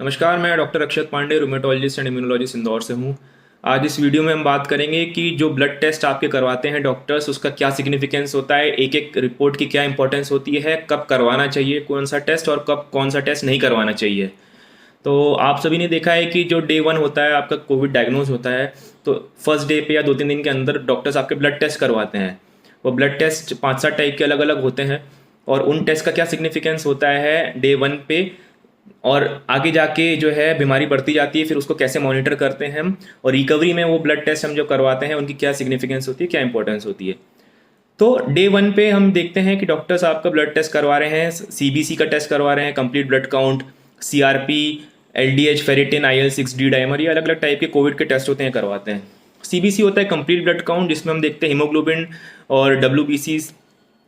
नमस्कार, मैं doctor Akshat Pandey, rheumatologist and immunologist Indore से हूँ। आज इस वीडियो में हम बात करेंगे कि जो ब्लड टेस्ट आपके करवाते हैं डॉक्टर्स, उसका क्या सिग्निफिकेंस होता है, एक एक रिपोर्ट की क्या इंपॉर्टेंस होती है, कब करवाना चाहिए कौन सा टेस्ट और कब कौन सा टेस्ट नहीं करवाना चाहिए। तो आप सभी ने देखा है कि जो डे 1 होता है आपका कोविड डायग्नोज होता है, तो फर्स्ट डे पे या 2-3 दिन के अंदर डॉक्टर्स आपके ब्लड टेस्ट करवाते हैं। वो ब्लड टेस्ट 5-7 टाइप के अलग अलग होते हैं और उन टेस्ट का क्या सिग्निफिकेंस होता है डे 1 पे, और आगे जाके जो है बीमारी बढ़ती जाती है, फिर उसको कैसे मॉनिटर करते हैं हम, और रिकवरी में वो ब्लड टेस्ट हम जो करवाते हैं उनकी क्या सिग्निफिकेंस होती है, क्या इंपॉर्टेंस होती है। तो डे 1 पे हम देखते हैं कि डॉक्टर्स आपका ब्लड टेस्ट करवा रहे हैं, सीबीसी का टेस्ट करवा रहे हैं, complete blood count, CRP, LDH, ferritin, IL-6, D dimer, ये अलग अलग टाइप के कोविड के टेस्ट होते हैं, करवाते हैं। सीबीसी होता है कंप्लीट ब्लड काउंट, जिसमें हम देखते हैं हीमोग्लोबिन और डब्ल्यूबीसी।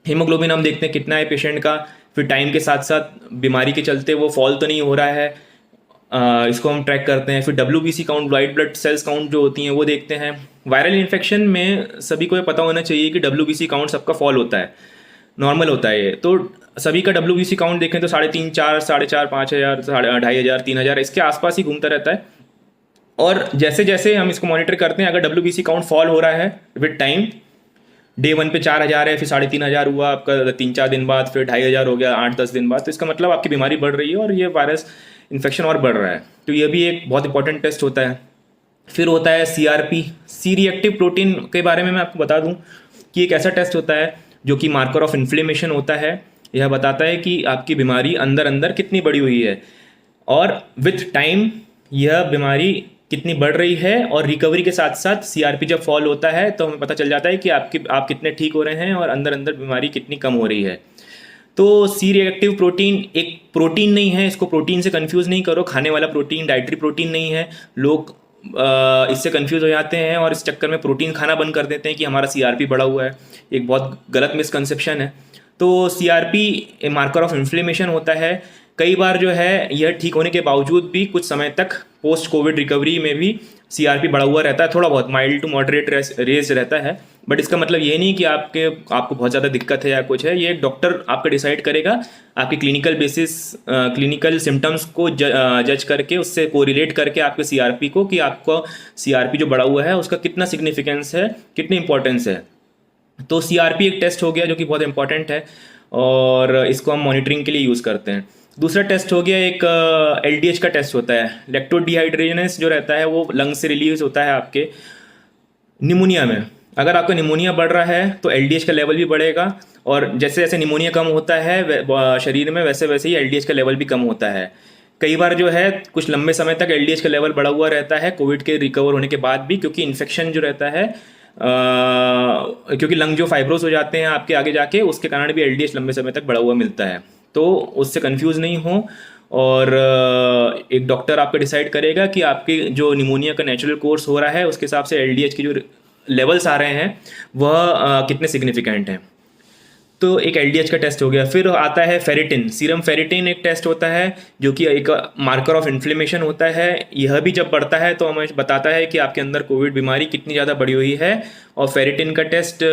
हीमोग्लोबिन हम देखते हैं कितना है पेशेंट का, फिर टाइम के साथ साथ बीमारी के चलते वो फॉल तो नहीं हो रहा है, इसको हम ट्रैक करते हैं। फिर WBC count, white blood cells count जो होती हैं वो देखते हैं। वायरल इन्फेक्शन में सभी को ये पता होना चाहिए कि डब्ल्यूबीसी काउंट सबका फॉल होता है, नॉर्मल होता है ये। तो सभी का डब्ल्यूबीसी काउंट देखें तो 3.5, 4, 4.5, 5,000, 2,500, 3,000 इसके आसपास ही घूमता रहता है। और जैसे जैसे हम इसको मॉनिटर करते हैं, अगर डब्ल्यूबीसी काउंट फॉल हो रहा है विद टाइम, डे 1 पे 4,000 है, फिर 3,500 हुआ आपका 3-4 दिन बाद, फिर 2,500 हो गया 8-10 दिन बाद, तो इसका मतलब आपकी बीमारी बढ़ रही है और ये वायरस इन्फेक्शन और बढ़ रहा है। तो ये भी एक बहुत इंपॉर्टेंट टेस्ट होता है। फिर होता है सीआरपी, सी रिएक्टिव प्रोटीन के बारे में मैं आपको बता दूं कि एक ऐसा टेस्ट होता है जो कि मार्कर ऑफ इन्फ्लेमेशन होता है। यह बताता है कि आपकी बीमारी अंदर अंदर कितनी बड़ी हुई है और विथ टाइम यह बीमारी कितनी बढ़ रही है, और रिकवरी के साथ साथ सीआरपी जब फॉल होता है तो हमें पता चल जाता है कि आप कितने ठीक हो रहे हैं और अंदर अंदर बीमारी कितनी कम हो रही है। तो सी रिएक्टिव प्रोटीन एक प्रोटीन नहीं है, इसको प्रोटीन से कंफ्यूज नहीं करो, खाने वाला प्रोटीन, डाइटरी प्रोटीन नहीं है। लोग इससे कंफ्यूज हो जाते हैं और इस चक्कर में प्रोटीन खाना बंद कर देते हैं कि हमारा सीआरपी बढ़ा हुआ है। एक बहुत गलत मिसकंसेप्शन है। तो सीआरपी मार्कर ऑफ इन्फ्लेमेशन होता है। कई बार जो है यह ठीक होने के बावजूद भी कुछ समय तक पोस्ट कोविड रिकवरी में भी सीआरपी बढ़ा हुआ रहता है, थोड़ा बहुत माइल्ड टू मॉडरेट रेज रहता है। बट इसका मतलब ये नहीं कि आपको बहुत ज़्यादा दिक्कत है या कुछ है। ये डॉक्टर आपका डिसाइड करेगा आपकी क्लिनिकल बेसिस, क्लिनिकल सिम्टम्स को जज करके, उससे कोरिलेट करके आपके सीआरपी को, कि आपको सीआरपी जो बढ़ा हुआ है उसका कितना सिग्निफिकेंस है, कितनी इंपॉर्टेंस है। तो सीआरपी एक टेस्ट हो गया जो कि बहुत इंपॉर्टेंट है और इसको हम मॉनिटरिंग के लिए यूज़ करते हैं। दूसरा टेस्ट हो गया एक एलडीएच का टेस्ट होता है। लैक्टोडिहाइड्रोजनेस जो रहता है वो लंग से रिलीज होता है आपके निमोनिया में। अगर आपका निमोनिया बढ़ रहा है तो एलडीएच का लेवल भी बढ़ेगा, और जैसे जैसे निमोनिया कम होता है शरीर में, वैसे वैसे ही एलडीएच का लेवल भी कम होता है। कई बार जो है कुछ लंबे समय तक एलडीएच का लेवल बढ़ा हुआ रहता है कोविड के रिकवर होने के बाद भी, क्योंकि इन्फेक्शन जो रहता है, क्योंकि लंग जो फाइब्रोस हो जाते हैं आपके आगे जाके, उसके कारण भी एलडीएच लंबे समय तक बढ़ा हुआ मिलता है। तो उससे कंफ्यूज नहीं हो, और एक डॉक्टर आपका डिसाइड करेगा कि आपके जो निमोनिया का नेचुरल कोर्स हो रहा है उसके हिसाब से एलडीएच की जो लेवल्स आ रहे हैं वह कितने सिग्निफिकेंट हैं। तो एक एलडीएच का टेस्ट हो गया। फिर आता है फेरिटिन, सीरम फेरिटिन एक टेस्ट होता है जो कि एक मार्कर ऑफ इन्फ्लेमेशन होता है। यह भी जब बढ़ता है तो हमें बताता है कि आपके अंदर कोविड बीमारी कितनी ज़्यादा बढ़ी हुई है। और फेरिटिन का टेस्ट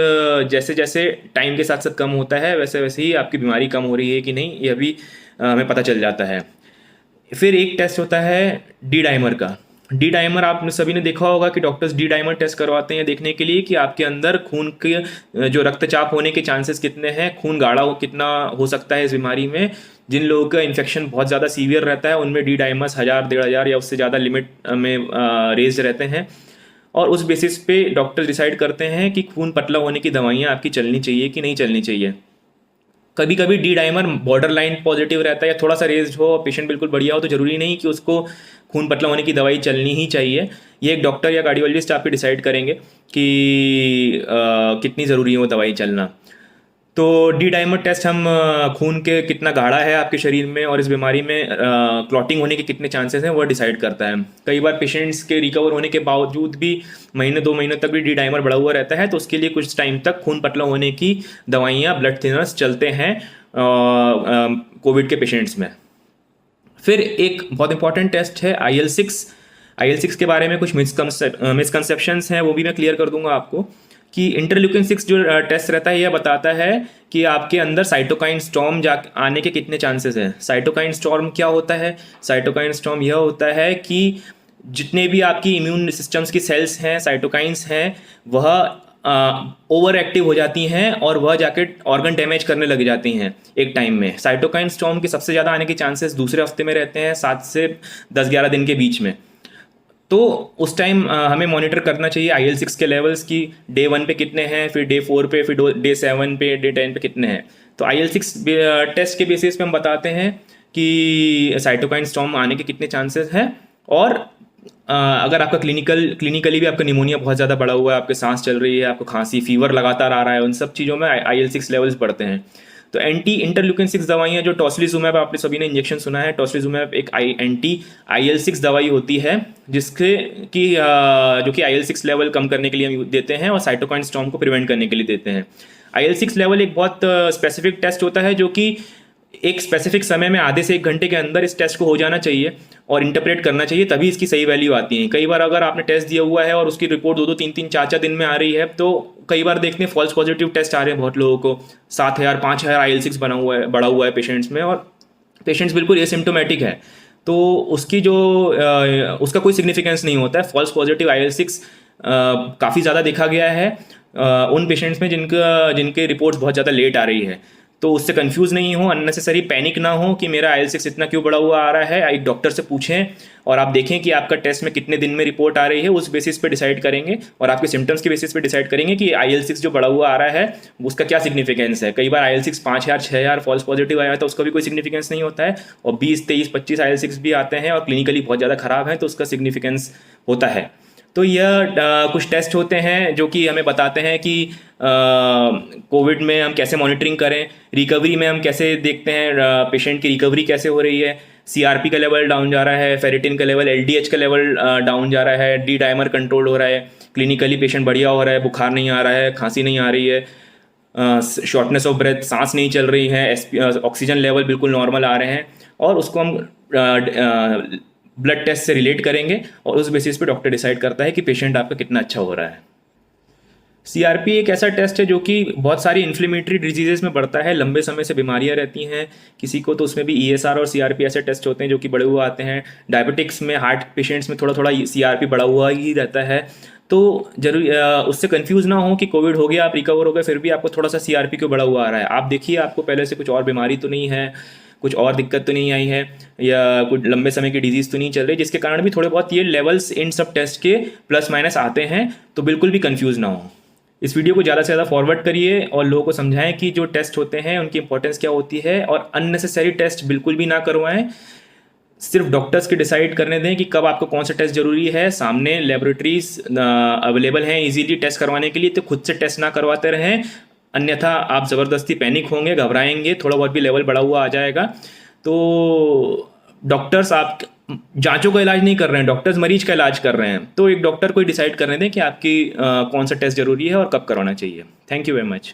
जैसे जैसे टाइम के साथ साथ कम होता है, वैसे वैसे ही आपकी बीमारी कम हो रही है कि नहीं, यह भी हमें पता चल जाता है। फिर एक टेस्ट होता है डी डाइमर का। डी डाइमर आपने सभी ने देखा होगा कि डॉक्टर्स डी डाइमर टेस्ट करवाते हैं देखने के लिए कि आपके अंदर खून के जो रक्तचाप होने के चांसेस कितने हैं, खून गाढ़ा हो कितना हो सकता है इस बीमारी में। जिन लोगों का इन्फेक्शन बहुत ज़्यादा सीवियर रहता है उनमें डी डाइमर्स 1,000-1,500 या उससे ज़्यादा लिमिट में रेज रहते हैं, और उस बेसिस पे डॉक्टर डिसाइड करते हैं कि खून पतला होने की दवाइयाँ आपकी चलनी चाहिए कि नहीं चलनी चाहिए। कभी कभी D dimer border line positive रहता है या थोड़ा सा रेज्ड हो, पेशेंट बिल्कुल बढ़िया हो, तो ज़रूरी नहीं कि उसको खून पतला होने की दवाई चलनी ही चाहिए। ये एक डॉक्टर या कार्डियोलॉजिस्ट आप ही डिसाइड करेंगे कि कितनी ज़रूरी है वो दवाई चलना। तो डी डाइमर टेस्ट हम खून के कितना गाढ़ा है आपके शरीर में और इस बीमारी में क्लॉटिंग होने के कितने चांसेस हैं वो डिसाइड करता है। कई बार पेशेंट्स के रिकवर होने के बावजूद भी महीने 2 महीने तक भी डी डाइमर बढ़ा हुआ रहता है, तो उसके लिए कुछ टाइम तक खून पतला होने की दवाइयाँ, ब्लड थिनर्स चलते हैं कोविड के पेशेंट्स में। फिर एक बहुत इंपॉर्टेंट टेस्ट है IL-6। IL-6 के बारे में कुछ मिसकंसेप्शंस हैं, वो भी मैं क्लियर कर दूंगा आपको कि इंटरल्यूकिन 6 जो टेस्ट रहता है यह बताता है कि आपके अंदर साइटोकाइन स्टॉर्म जा आने के कितने चांसेस हैं। साइटोकाइन स्टॉर्म क्या होता है? साइटोकाइन स्टॉर्म यह होता है कि जितने भी आपकी इम्यून सिस्टम्स की सेल्स हैं, साइटोकाइंस हैं, वह ओवर एक्टिव हो जाती हैं और वह जाके ऑर्गन डैमेज करने लग जाती हैं एक टाइम में। साइटोकाइन स्टॉर्म के सबसे ज़्यादा आने के चांसेस दूसरे हफ्ते में रहते हैं, 7 से 10-11 दिन के बीच में। तो उस टाइम हमें मॉनिटर करना चाहिए IL-6 के लेवल्स की डे 1 पे कितने हैं, फिर डे 4 पे, फिर डे 7 पे, डे 10 पे कितने हैं। तो IL-6 टेस्ट के बेसिस पे हम बताते हैं कि साइटोकाइन स्टॉर्म आने के कितने चांसेस हैं। और अगर आपका क्लिनिकली भी आपका निमोनिया बहुत ज़्यादा बढ़ा हुआ है, आपके सांस चल रही है, आपको खांसी फीवर लगातार आ रहा है, उन सब चीज़ों में IL-6 लेवल्स बढ़ते हैं। तो एंटी इंटरल्यूकिन 6 दवाइयाँ जो टोस्लिजुमैब, आपने सभी ने इंजेक्शन सुना है, टोस्लिजुमैब एक एंटी IL-6 दवाई होती है जिसके कि जो कि IL-6 लेवल कम करने के लिए हम देते हैं और साइटोकाइन स्टॉर्म को प्रिवेंट करने के लिए देते हैं। IL-6 लेवल एक बहुत स्पेसिफिक टेस्ट होता है जो कि एक स्पेसिफिक समय में आधे से 1 घंटे के अंदर इस टेस्ट को हो जाना चाहिए और इंटरप्रेट करना चाहिए, तभी इसकी सही वैल्यू आती है। कई बार अगर आपने टेस्ट दिया हुआ है और उसकी रिपोर्ट 2-2, 3-3, 4-4 दिन में आ रही है, तो कई बार देखते हैं फॉल्स पॉजिटिव टेस्ट आ रहे हैं बहुत लोगों को। 7,000, 5,000 IL-6 बढ़ा हुआ है पेशेंट्स में और पेशेंट्स बिल्कुल एसिम्टोमेटिक है। तो उसकी जो उसका कोई सिग्निफिकेंस नहीं होता है। फॉल्स पॉजिटिव IL-6 काफ़ी ज़्यादा देखा गया है उन पेशेंट्स में जिनके रिपोर्ट्स बहुत ज़्यादा लेट आ रही है। तो उससे कंफ्यूज नहीं हो, अननेसेसरी पैनिक ना हो कि मेरा IL-6 इतना क्यों बढ़ा हुआ आ रहा है। एक डॉक्टर से पूछें और आप देखें कि आपका टेस्ट में कितने दिन में रिपोर्ट आ रही है, उस बेसिस पे डिसाइड करेंगे और आपके सिम्टम्स के बेसिस पे डिसाइड करेंगे कि IL-6 जो बढ़ा हुआ आ रहा है उसका क्या सिग्निफिकेंस है। कई बार IL-6 5,000, 6,000 फॉल्स पॉजिटिव आया तो उसका भी कोई सिग्निफिकेंस नहीं होता है, और 20, 23, 25 IL-6 भी आते हैं और क्लिनिकली बहुत ज़्यादा खराब है तो उसका सिग्निफिकेंस होता है। तो यह कुछ टेस्ट होते हैं जो कि हमें बताते हैं कि कोविड में हम कैसे मॉनिटरिंग करें, रिकवरी में हम कैसे देखते हैं पेशेंट की रिकवरी कैसे हो रही है, CRP का लेवल डाउन जा रहा है, फेरिटिन का लेवल, LDH का लेवल डाउन जा रहा है, डी डाइमर कंट्रोल हो रहा है, क्लिनिकली पेशेंट बढ़िया हो रहा है, बुखार नहीं आ रहा है, खांसी नहीं आ रही है, शॉर्टनेस ऑफ ब्रेथ, सांस नहीं चल रही है, ऑक्सीजन लेवल बिल्कुल नॉर्मल आ रहे हैं, और उसको हम ब्लड टेस्ट से रिलेट करेंगे और उस बेसिस पे डॉक्टर डिसाइड करता है कि पेशेंट आपका कितना अच्छा हो रहा है। CRP एक ऐसा टेस्ट है जो कि बहुत सारी इन्फ्लेमेटरी डिजीजेस में बढ़ता है, लंबे समय से बीमारियां रहती हैं किसी को, तो उसमें भी ESR और CRP ऐसे टेस्ट होते हैं जो कि बढ़े हुए आते हैं। डायबिटिक्स में, हार्ट पेशेंट्स में थोड़ा थोड़ा CRP बढ़ा हुआ ही रहता है। तो जरूर उससे कंफ्यूज ना हो कि कोविड हो गया, आप रिकवर हो गए, फिर भी आपको थोड़ा सा CRP क्यों बढ़ा हुआ आ रहा है। आप देखिए आपको पहले से कुछ और बीमारी तो नहीं है, कुछ और दिक्कत तो नहीं आई है, या कुछ लंबे समय की डिजीज़ तो नहीं चल रही जिसके कारण भी थोड़े बहुत ये लेवल्स इन सब टेस्ट के प्लस माइनस आते हैं। तो बिल्कुल भी कंफ्यूज ना हो। इस वीडियो को ज़्यादा से ज़्यादा फॉरवर्ड करिए और लोगों को समझाएं कि जो टेस्ट होते हैं उनकी इंपॉर्टेंस क्या होती है, और अननेसेसरी टेस्ट बिल्कुल भी ना करवाएं। सिर्फ डॉक्टर्स के डिसाइड करने दें कि कब आपको कौन सा टेस्ट जरूरी है। सामने लेबोरेटरीज अवेलेबल हैं इजीली टेस्ट करवाने के लिए, तो खुद से टेस्ट ना करवाते रहें, अन्यथा आप ज़बरदस्ती पैनिक होंगे, घबराएंगे, थोड़ा बहुत भी लेवल बढ़ा हुआ आ जाएगा। तो डॉक्टर्स आप जांचों का इलाज नहीं कर रहे हैं, डॉक्टर्स मरीज का इलाज कर रहे हैं। तो एक डॉक्टर को डिसाइड करने दें कि आपकी कौन सा टेस्ट जरूरी है और कब करवाना चाहिए। Thank you very much.